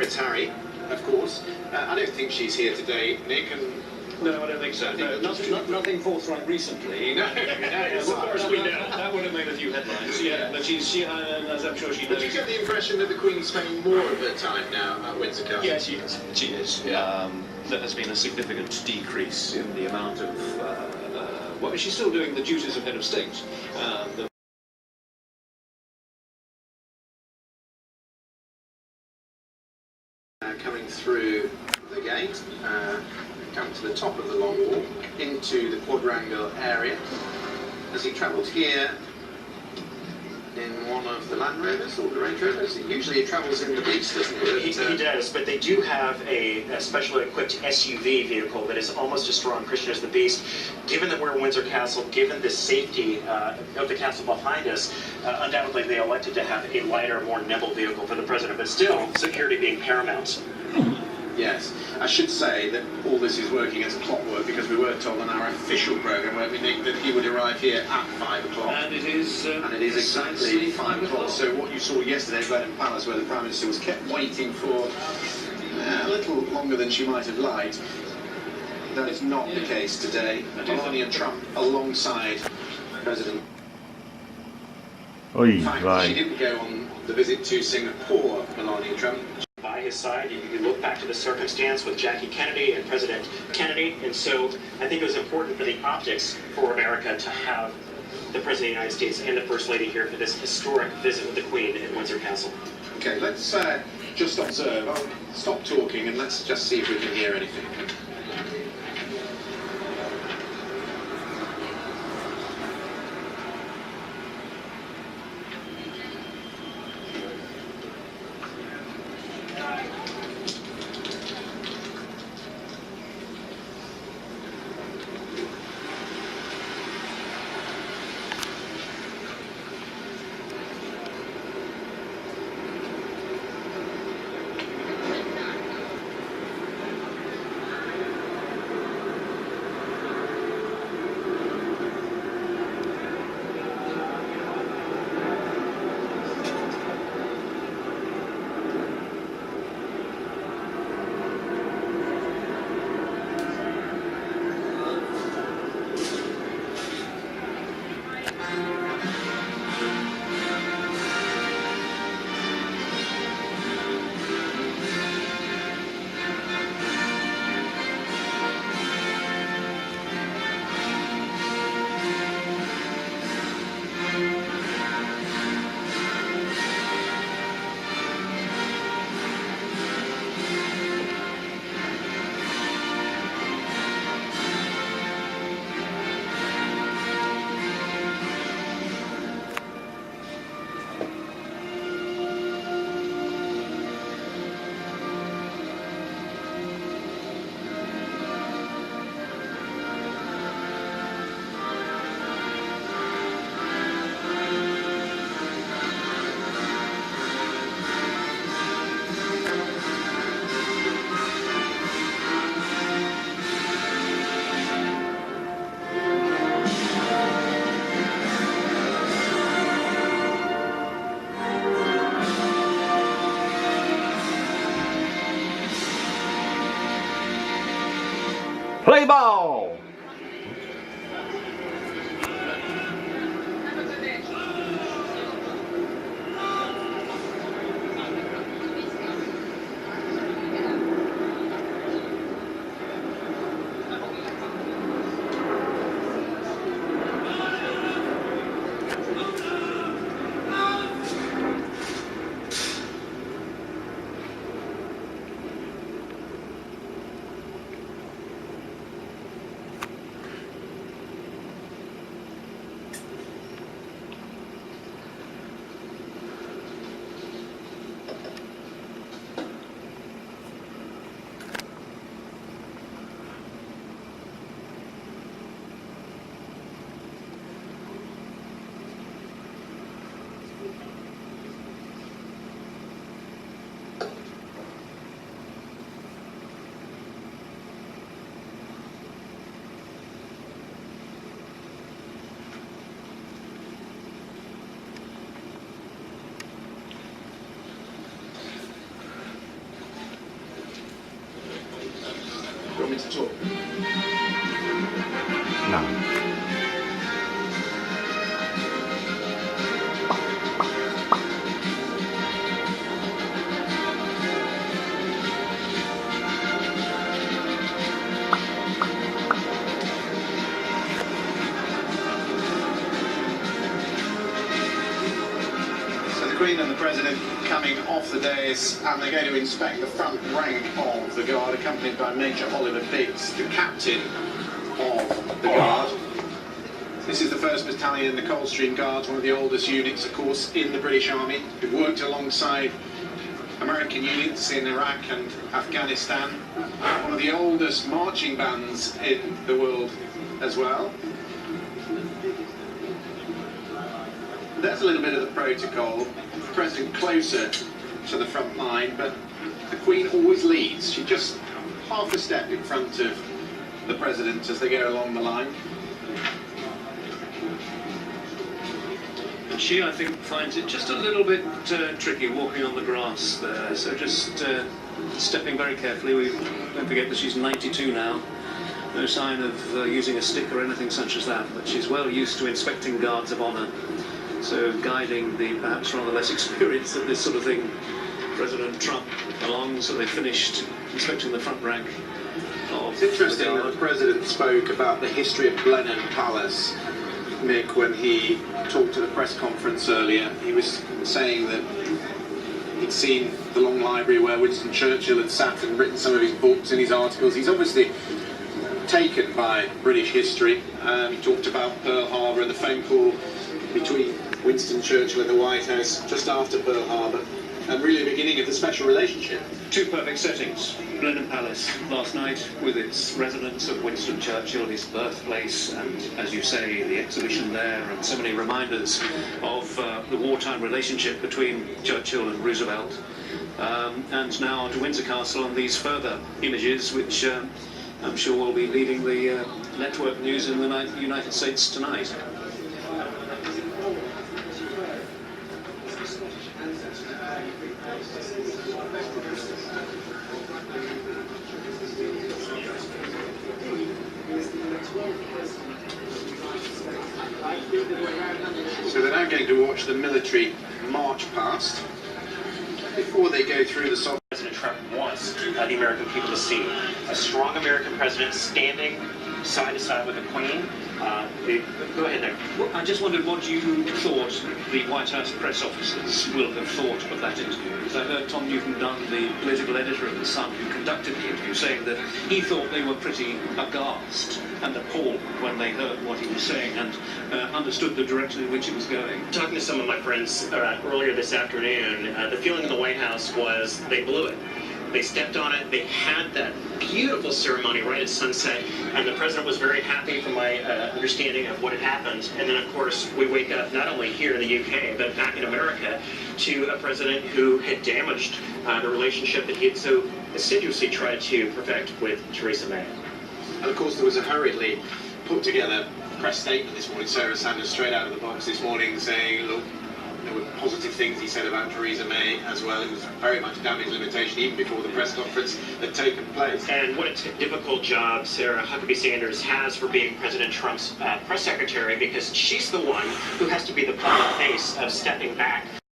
Prince Harry, of course. I don't think she's here today, Nick, and no, I don't think so. No, nothing forthright recently. No, as far as we know, that would have made a few headlines. Yeah, but as I'm sure she knows. But you get the impression that the Queen's spending more of her time now at Windsor Castle? Yes, she is. She is. There has been a significant decrease in the amount of. Well, she's still doing the duties of head of state. Coming through the gate, come to the top of the long walk into the quadrangle area. As he travels here in one of the Land Rovers or the Range Rovers, usually he travels in the Beast, doesn't he? He does, but they do have a specially equipped SUV vehicle that is almost as strong Christian as the Beast. Given that we're in Windsor Castle, given the safety of the castle behind us, undoubtedly they elected to have a lighter, more nimble vehicle for the president, but still, security being paramount. Yes, I should say that all this is working as clockwork because we were told on our official programme, weren't we, Nick, that he would arrive here at 5 o'clock. And it is exactly 5 o'clock. So what you saw yesterday at Buckingham Palace, where the Prime Minister was kept waiting for a little longer than she might have liked, that is not the case today. Melania Trump alongside President. Oi, in fact, she didn't go on the visit to Singapore, Melania Trump. By his side, you can look back to the circumstance with Jackie Kennedy and President Kennedy, and so I think it was important for the optics for America to have the President of the United States and the First Lady here for this historic visit with the Queen at Windsor Castle. Okay, let's just observe. I'll stop talking and let's just see if we can hear anything. now. So the Queen and the President coming off the dais, and they're going to inspect the front rank of the Guard, accompanied by Major Oliver Biggs, the captain of the Guard. This is the 1st Battalion, the Coldstream Guards, one of the oldest units, of course, in the British Army, who've worked alongside American units in Iraq and Afghanistan. One of the oldest marching bands in the world as well. There's a little bit of the protocol. The President closer to the front line, but the Queen always leads. She's just half a step in front of the President as they go along the line. And she, I think, finds it just a little bit tricky walking on the grass there. So just stepping very carefully. Don't forget that she's 92 now. No sign of using a stick or anything such as that, but she's well used to inspecting guards of honour. So guiding the perhaps rather less experienced at this sort of thing, President Trump along, so they finished inspecting the front rank. It's interesting that the President spoke about the history of Blenheim Palace, Mick, when he talked at a press conference earlier. He was saying that he'd seen the long library where Winston Churchill had sat and written some of his books and his articles. He's obviously taken by British history. He talked about Pearl Harbor and the phone call between Winston Churchill and the White House just after Pearl Harbor, and really the beginning of the special relationship. Two perfect settings. Blenheim Palace last night with its residence of Winston Churchill, his birthplace, and as you say, the exhibition there, and so many reminders of the wartime relationship between Churchill and Roosevelt. And now to Windsor Castle on these further images, which I'm sure will be leading the network news in the United States tonight. So they're now going to watch the military march past before they go through the song. President Trump wants the American people to see a strong American president standing side to side with the Queen. Go ahead there. Well, I just wondered what you thought the White House press officers will have thought of that interview. Because I heard Tom Newton-Dunn, the political editor of The Sun, who conducted the interview, saying that he thought they were pretty aghast and appalled when they heard what he was saying and understood the direction in which it was going. Talking to some of my friends earlier this afternoon, the feeling in the White House was they blew it. They stepped on it. They had that beautiful ceremony right at sunset, and the president was very happy from my understanding of what had happened. And then, of course, we wake up not only here in the UK, but back in America, to a president who had damaged the relationship that he had so assiduously tried to perfect with Theresa May. And of course there was a hurriedly put together press statement this morning. Sarah Sanders straight out of the box this morning saying, look, there were positive things he said about Theresa May as well. It was very much damage limitation even before the press conference had taken place. And what a difficult job Sarah Huckabee Sanders has for being President Trump's press secretary, because she's the one who has to be the public face of stepping back